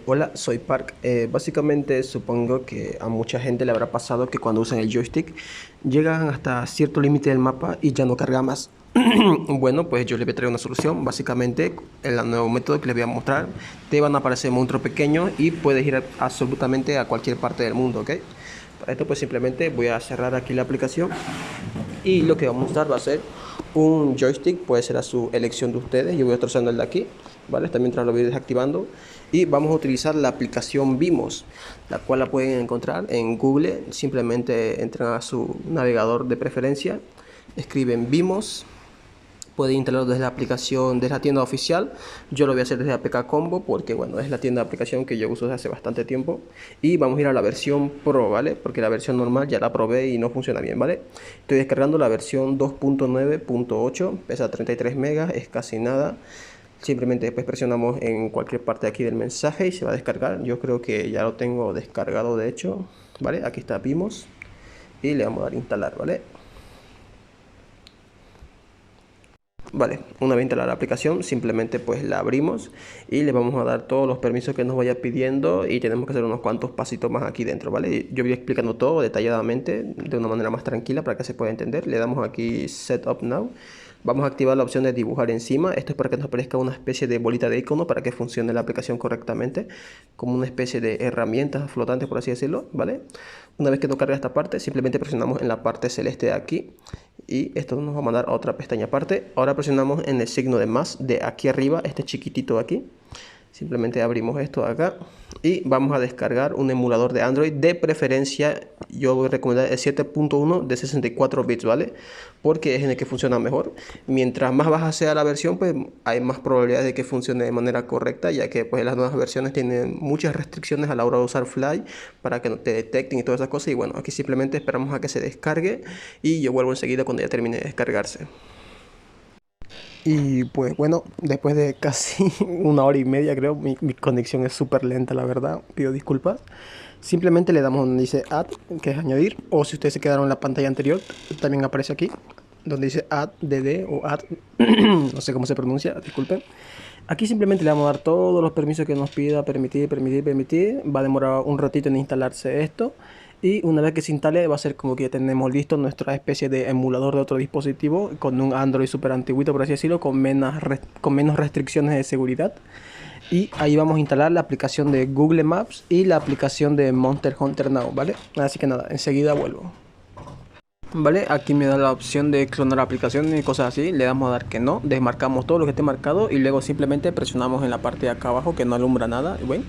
Hola, soy Park. Básicamente supongo que a mucha gente le habrá pasado que cuando usan el joystick llegan hasta cierto límite del mapa y ya no carga más. Bueno, pues yo les voy a traer una solución. Básicamente, el nuevo método que les voy a mostrar, te van a aparecer monstruos pequeños y puedes ir absolutamente a cualquier parte del mundo, ¿ok? Para esto pues simplemente voy a cerrar aquí la aplicación y lo que vamos a usar va a ser un joystick, puede ser a su elección de ustedes. Yo voy a estar usando el de aquí, ¿vale? Está mientras lo voy desactivando. Y vamos a utilizar la aplicación Vimos, la cual la pueden encontrar en Google. Simplemente entran a su navegador de preferencia, escriben Vimos. Pueden instalarlo desde la aplicación, desde la tienda oficial. Yo lo voy a hacer desde APK Combo porque, bueno, es la tienda de aplicación que yo uso desde hace bastante tiempo. Y vamos a ir a la versión Pro, ¿vale? Porque la versión normal ya la probé y no funciona bien, ¿vale? Estoy descargando la versión 2.9.8, pesa 33 megas, es casi nada. Simplemente después presionamos en cualquier parte de aquí del mensaje y se va a descargar. Yo creo que ya lo tengo descargado, de hecho, ¿vale? Aquí está Vimos y le vamos a dar a instalar, ¿vale? Vale, una vez instalada la aplicación, simplemente pues la abrimos y le vamos a dar todos los permisos que nos vaya pidiendo y tenemos que hacer unos cuantos pasitos más aquí dentro, ¿vale? Yo voy explicando todo detalladamente de una manera más tranquila para que se pueda entender. Le damos aquí Setup Now. Vamos a activar la opción de dibujar encima. Esto es para que nos aparezca una especie de bolita de icono para que funcione la aplicación correctamente, como una especie de herramientas flotantes, por así decirlo, ¿vale? Una vez que nos carga esta parte, simplemente presionamos en la parte celeste de aquí y esto nos va a mandar a otra pestaña aparte. Ahora presionamos en el signo de más de aquí arriba, este chiquitito de aquí. Simplemente abrimos esto de acá y vamos a descargar un emulador de Android. De preferencia, yo voy a recomendar el 7.1 de 64 bits, ¿vale? Porque es en el que funciona mejor. Mientras más baja sea la versión, pues hay más probabilidades de que funcione de manera correcta, ya que pues las nuevas versiones tienen muchas restricciones a la hora de usar Fly para que no te detecten y todas esas cosas. Y bueno, aquí simplemente esperamos a que se descargue y yo vuelvo enseguida cuando ya termine de descargarse. Y pues bueno, después de casi una hora y media creo, mi conexión es súper lenta, la verdad, pido disculpas. Simplemente le damos donde dice Add, que es añadir, o si ustedes se quedaron en la pantalla anterior, también aparece aquí, donde dice Add DD o Add, no sé cómo se pronuncia, disculpen. Aquí simplemente le vamos a dar todos los permisos que nos pida, permitir, permitir, permitir. Va a demorar un ratito en instalarse esto. Y una vez que se instale va a ser como que ya tenemos listo nuestra especie de emulador de otro dispositivo con un Android super antiguito, por así decirlo, con menos restricciones de seguridad. Y ahí vamos a instalar la aplicación de Google Maps y la aplicación de Monster Hunter Now, ¿vale? Así que nada, enseguida vuelvo. Vale, aquí me da la opción de clonar aplicaciones y cosas así. Le damos a dar que no, desmarcamos todo lo que esté marcado y luego simplemente presionamos en la parte de acá abajo que no alumbra nada. Bueno,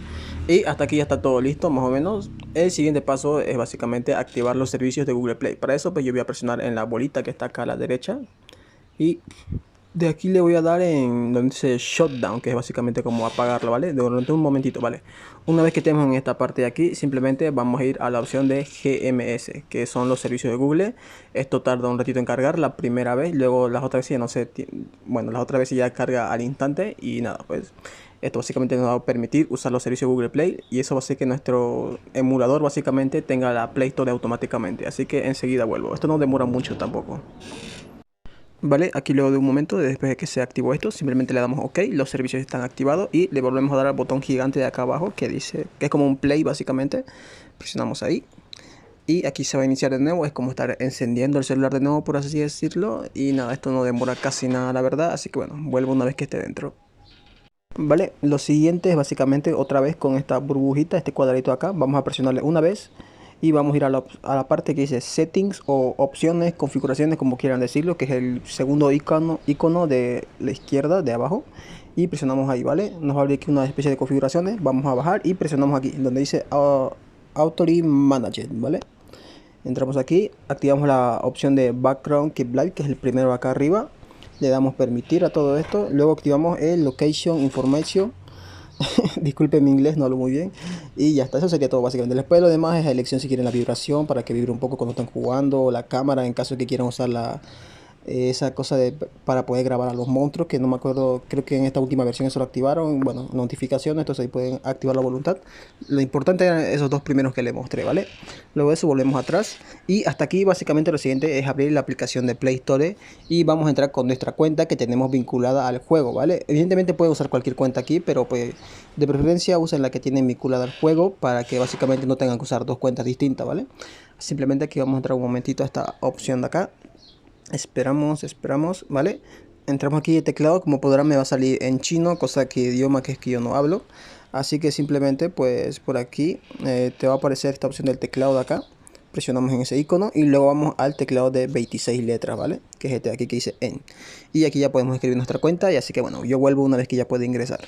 y hasta aquí ya está todo listo, más o menos. El siguiente paso es básicamente activar los servicios de Google Play. Para eso pues yo voy a presionar en la bolita que está acá a la derecha y de aquí le voy a dar en donde dice Shutdown, que es básicamente como apagarlo, ¿vale? Durante un momentito, ¿vale? Una vez que estemos en esta parte de aquí, simplemente vamos a ir a la opción de GMS, que son los servicios de Google. Esto tarda un ratito en cargar la primera vez, luego las otras veces ya no sé, bueno, las otras veces ya carga al instante y nada, pues esto básicamente nos va a permitir usar los servicios de Google Play y eso va a hacer que nuestro emulador básicamente tenga la Play Store automáticamente. Así que enseguida vuelvo. Esto no demora mucho tampoco. Vale, aquí luego de un momento, después de que se activó esto, simplemente le damos OK, los servicios están activados y le volvemos a dar al botón gigante de acá abajo que dice, que es como un play básicamente. Presionamos ahí y aquí se va a iniciar de nuevo, es como estar encendiendo el celular de nuevo, por así decirlo. Y nada, esto no demora casi nada, la verdad, así que bueno, vuelvo una vez que esté dentro. Vale, lo siguiente es básicamente otra vez con esta burbujita, este cuadradito acá, vamos a presionarle una vez y vamos a ir a la parte que dice settings o opciones, configuraciones, como quieran decirlo, que es el segundo icono de la izquierda de abajo, y presionamos ahí, ¿vale? Nos va a abrir aquí una especie de configuraciones, vamos a bajar y presionamos aquí donde dice Authority Management, ¿vale? Entramos aquí, activamos la opción de Background Keep Live, que es el primero acá arriba. Le damos permitir a todo esto. Luego activamos el Location Information. Disculpen mi inglés, no hablo muy bien. Y ya está, eso sería todo básicamente. Después lo demás es la elección si quieren la vibración para que vibre un poco cuando están jugando. O la cámara en caso de que quieran usar esa cosa para poder grabar a los monstruos, que no me acuerdo, creo que en esta última versión eso lo activaron, bueno, notificaciones, entonces ahí pueden activar la voluntad. Lo importante eran esos dos primeros que les mostré, ¿vale? Luego de eso volvemos atrás y hasta aquí básicamente lo siguiente es abrir la aplicación de Play Store y vamos a entrar con nuestra cuenta que tenemos vinculada al juego, ¿vale? Evidentemente pueden usar cualquier cuenta aquí, pero pues de preferencia usen la que tienen vinculada al juego para que básicamente no tengan que usar dos cuentas distintas, ¿vale? Simplemente aquí vamos a entrar un momentito a esta opción de acá. Esperamos, ¿vale? Entramos aquí de teclado, como podrán me va a salir en chino, cosa que idioma que es que yo no hablo. Así que simplemente pues por aquí te va a aparecer esta opción del teclado de acá. Presionamos en ese icono y luego vamos al teclado de 26 letras, ¿vale? Que es este de aquí que dice en. Y aquí ya podemos escribir nuestra cuenta y así que bueno, yo vuelvo una vez que ya pueda ingresar.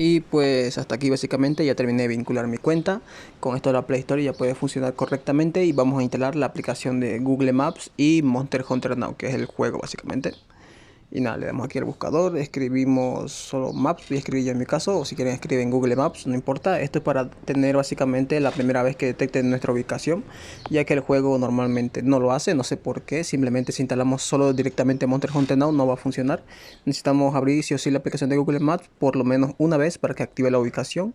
Y pues hasta aquí básicamente ya terminé de vincular mi cuenta. Con esto la Play Store ya puede funcionar correctamente y vamos a instalar la aplicación de Google Maps y Monster Hunter Now, que es el juego básicamente. Y nada, le damos aquí al buscador, escribimos solo Maps, voy a escribir yo en mi caso, o si quieren escriben Google Maps, no importa. Esto es para tener básicamente la primera vez que detecte nuestra ubicación, ya que el juego normalmente no lo hace, no sé por qué. Simplemente si instalamos solo directamente Monster Hunter Now no va a funcionar. Necesitamos abrir sí o sí la aplicación de Google Maps por lo menos una vez para que active la ubicación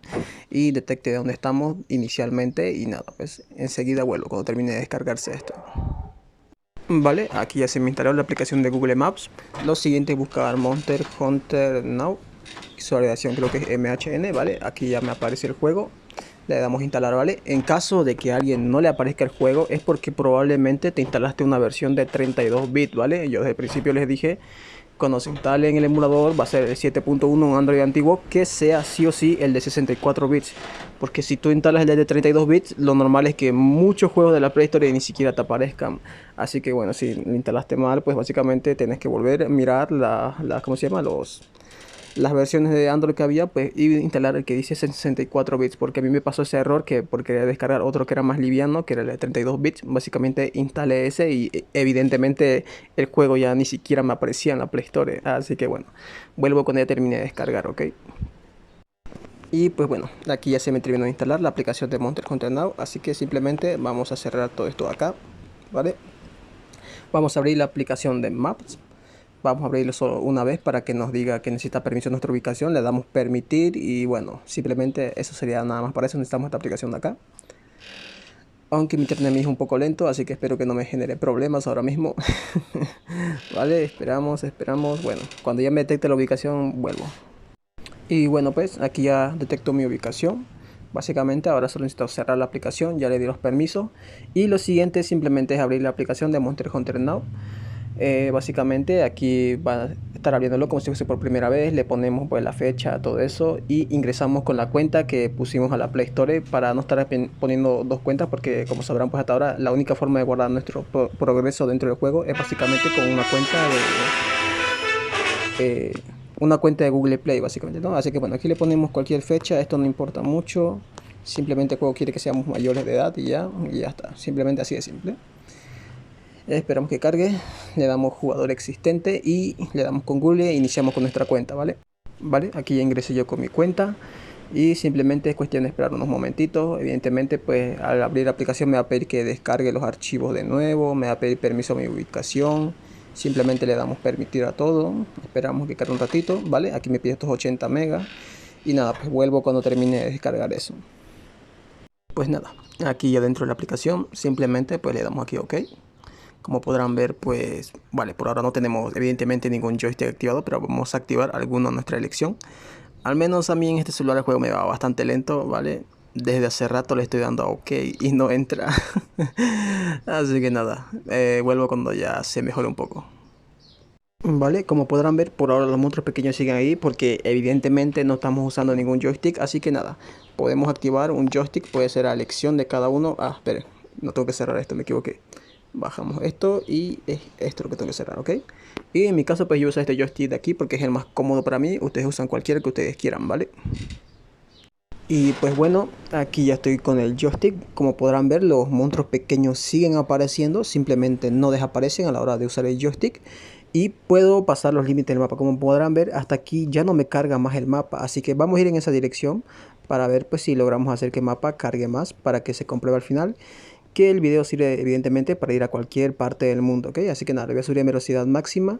y detecte dónde estamos inicialmente. Y nada, pues enseguida vuelvo cuando termine de descargarse esto. Vale, aquí ya se me instaló la aplicación de Google Maps. Lo siguiente es buscar Monster Hunter Now. Su abreviación creo que es MHN, ¿vale? Aquí ya me aparece el juego. Le damos a instalar, ¿vale? En caso de que a alguien no le aparezca el juego es porque probablemente te instalaste una versión de 32 bits, ¿vale? Yo desde el principio les dije, cuando se instale en el emulador va a ser el 7.1, un Android antiguo, que sea sí o sí el de 64 bits. Porque si tú instalas el de 32 bits, lo normal es que muchos juegos de la Play Store ni siquiera te aparezcan. Así que bueno, si lo instalaste mal, pues básicamente tenés que volver a mirar ¿cómo se llama? Las versiones de Android que había, pues y instalar el que dice 64 bits, porque a mí me pasó ese error que por querer descargar otro que era más liviano, que era el de 32 bits, básicamente instalé ese y evidentemente el juego ya ni siquiera me aparecía en la Play Store, así que bueno, vuelvo cuando ya termine de descargar, ¿ok? Y pues bueno, aquí ya se me terminó de instalar la aplicación de Monster Hunter Now, así que simplemente vamos a cerrar todo esto acá, ¿vale? Vamos a abrir la aplicación de Maps. Vamos a abrirlo solo una vez para que nos diga que necesita permiso de nuestra ubicación. Le damos permitir y bueno, simplemente eso sería nada más. Para eso necesitamos esta aplicación de acá. Aunque mi internet es un poco lento, así que espero que no me genere problemas ahora mismo. Vale, esperamos. Bueno, cuando ya me detecte la ubicación, vuelvo. Y bueno, pues aquí ya detectó mi ubicación. Básicamente ahora solo necesito cerrar la aplicación, ya le di los permisos. Y lo siguiente simplemente es abrir la aplicación de Monster Hunter Now. Básicamente aquí va a estar abriéndolo como si fuese por primera vez, le ponemos pues la fecha, todo eso y ingresamos con la cuenta que pusimos a la Play Store para no estar poniendo dos cuentas, porque como sabrán pues hasta ahora la única forma de guardar nuestro progreso dentro del juego es básicamente con una cuenta de Google Play básicamente, ¿no? Así que bueno, aquí le ponemos cualquier fecha, esto no importa mucho, simplemente el juego quiere que seamos mayores de edad y ya está, simplemente así de simple. Esperamos que cargue, le damos jugador existente y le damos con Google e iniciamos con nuestra cuenta, ¿vale? Vale, aquí ya ingresé yo con mi cuenta y simplemente es cuestión de esperar unos momentitos. Evidentemente pues al abrir la aplicación me va a pedir que descargue los archivos de nuevo, me va a pedir permiso a mi ubicación, simplemente le damos permitir a todo, esperamos que cargue un ratito, ¿vale? Aquí me pide estos 80 megas y nada, pues vuelvo cuando termine de descargar eso. Pues nada, aquí ya dentro de la aplicación simplemente pues le damos aquí OK. Como podrán ver, pues, vale, por ahora no tenemos evidentemente ningún joystick activado, pero vamos a activar alguno a nuestra elección. Al menos a mí en este celular el juego me va bastante lento, ¿vale? Desde hace rato le estoy dando a OK y no entra. Así que nada, vuelvo cuando ya se mejore un poco. Vale, como podrán ver, por ahora los monstruos pequeños siguen ahí porque evidentemente no estamos usando ningún joystick. Así que nada, podemos activar un joystick, puede ser a elección de cada uno. Ah, esperen, no tengo que cerrar esto, me equivoqué. Bajamos esto y es esto lo que tengo que cerrar, ¿ok? Y en mi caso pues yo uso este joystick de aquí porque es el más cómodo para mí. Ustedes usan cualquiera que ustedes quieran, ¿vale? Y pues bueno, aquí ya estoy con el joystick. Como podrán ver, los monstruos pequeños siguen apareciendo, simplemente no desaparecen a la hora de usar el joystick. Y puedo pasar los límites del mapa. Como podrán ver, hasta aquí ya no me carga más el mapa, así que vamos a ir en esa dirección para ver pues si logramos hacer que el mapa cargue más para que se compruebe al final. que el video sirve evidentemente para ir a cualquier parte del mundo, ¿ok? Así que nada, le voy a subir a velocidad máxima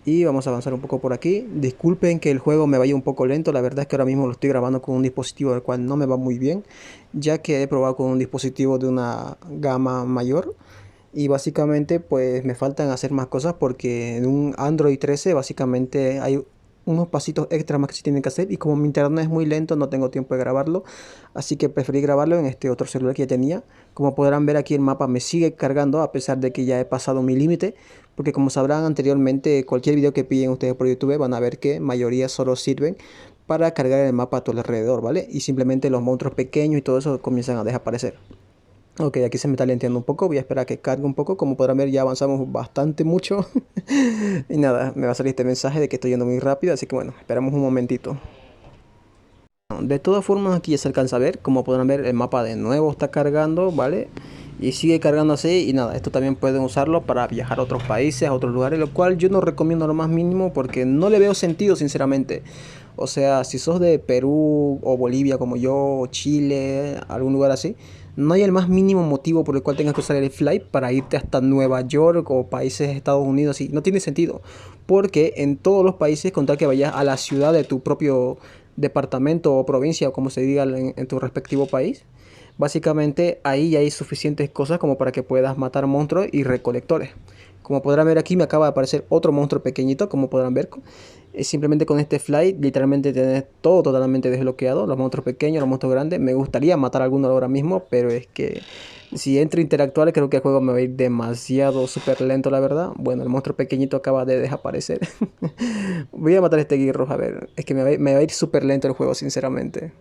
y vamos a avanzar un poco por aquí. Disculpen que el juego me vaya un poco lento, la verdad es que ahora mismo lo estoy grabando con un dispositivo del cual no me va muy bien, ya que he probado con un dispositivo de una gama mayor. Y básicamente pues me faltan hacer más cosas porque en un Android 13 básicamente hay unos pasitos extra más que se tienen que hacer y como mi internet es muy lento no tengo tiempo de grabarlo, así que preferí grabarlo en este otro celular que ya tenía. Como podrán ver aquí el mapa me sigue cargando a pesar de que ya he pasado mi límite, porque como sabrán anteriormente cualquier video que piden ustedes por YouTube van a ver que mayoría solo sirven para cargar el mapa a tu alrededor, ¿vale? Y simplemente los monstruos pequeños y todo eso comienzan a desaparecer. Ok, aquí se me está lenteando un poco, voy a esperar a que cargue un poco, como podrán ver ya avanzamos bastante mucho. Y nada, me va a salir este mensaje de que estoy yendo muy rápido, así que bueno, esperamos un momentito. De todas formas aquí ya se alcanza a ver, como podrán ver el mapa de nuevo está cargando, ¿vale? Y sigue cargando así y nada, esto también pueden usarlo para viajar a otros países, a otros lugares, lo cual yo no recomiendo lo más mínimo porque no le veo sentido sinceramente. O sea, si sos de Perú o Bolivia como yo, o Chile, algún lugar así, no hay el más mínimo motivo por el cual tengas que usar el flight para irte hasta Nueva York o países de Estados Unidos, y no tiene sentido. Porque en todos los países, con tal que vayas a la ciudad de tu propio departamento o provincia o como se diga en tu respectivo país, básicamente ahí ya hay suficientes cosas como para que puedas matar monstruos y recolectores. Como podrán ver aquí me acaba de aparecer otro monstruo pequeñito, como podrán ver. Simplemente con este flight literalmente tienes todo totalmente desbloqueado, los monstruos pequeños, los monstruos grandes. Me gustaría matar alguno ahora mismo, pero es que si entro a interactuar creo que el juego me va a ir demasiado súper lento, la verdad. Bueno, el monstruo pequeñito acaba de desaparecer. Voy a matar a este guirro, a ver, es que me va a ir súper lento el juego, sinceramente.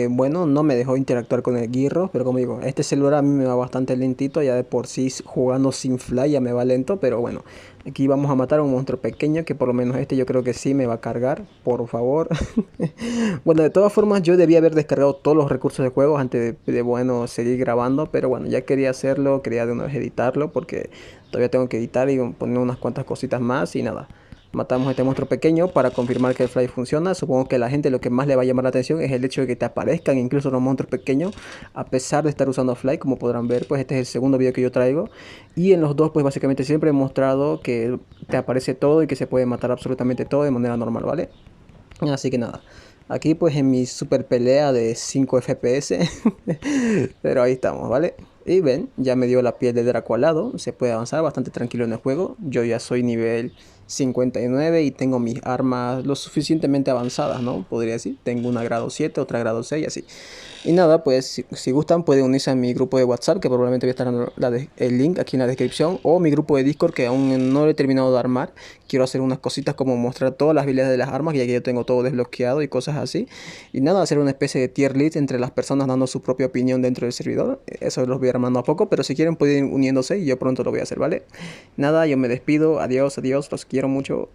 Bueno, no me dejó interactuar con el Gearro, pero como digo, este celular a mí me va bastante lentito, ya de por sí jugando sin fly ya me va lento, pero bueno, aquí vamos a matar a un monstruo pequeño que por lo menos este yo creo que sí me va a cargar, por favor. Bueno, de todas formas yo debía haber descargado todos los recursos de juego antes bueno, seguir grabando, pero bueno, ya quería hacerlo, quería de una vez editarlo porque todavía tengo que editar y poner unas cuantas cositas más y nada. Matamos a este monstruo pequeño para confirmar que el fly funciona. Supongo que a la gente lo que más le va a llamar la atención es el hecho de que te aparezcan incluso los monstruos pequeños a pesar de estar usando fly. Como podrán ver, pues este es el segundo video que yo traigo. Y en los dos pues básicamente siempre he mostrado que te aparece todo y que se puede matar absolutamente todo de manera normal, ¿vale? Así que nada. Aquí pues en mi super pelea de 5 FPS. Pero ahí estamos, ¿vale? Y ven, ya me dio la piel de Draco al lado. Se puede avanzar bastante tranquilo en el juego. Yo ya soy nivel 59 y tengo mis armas lo suficientemente avanzadas, ¿no? Podría decir. Tengo una grado 7, otra grado 6, así. Y nada, pues si gustan pueden unirse a mi grupo de WhatsApp, que probablemente voy a estar dando el link aquí en la descripción, o mi grupo de Discord, que aún no lo he terminado de armar. Quiero hacer unas cositas como mostrar todas las habilidades de las armas, ya que yo tengo todo desbloqueado y cosas así. Y nada, hacer una especie de tier list entre las personas dando su propia opinión dentro del servidor. Eso los voy armando a poco, pero si quieren pueden ir uniéndose y yo pronto lo voy a hacer, ¿vale? Nada, yo me despido, adiós, adiós, los quiero mucho.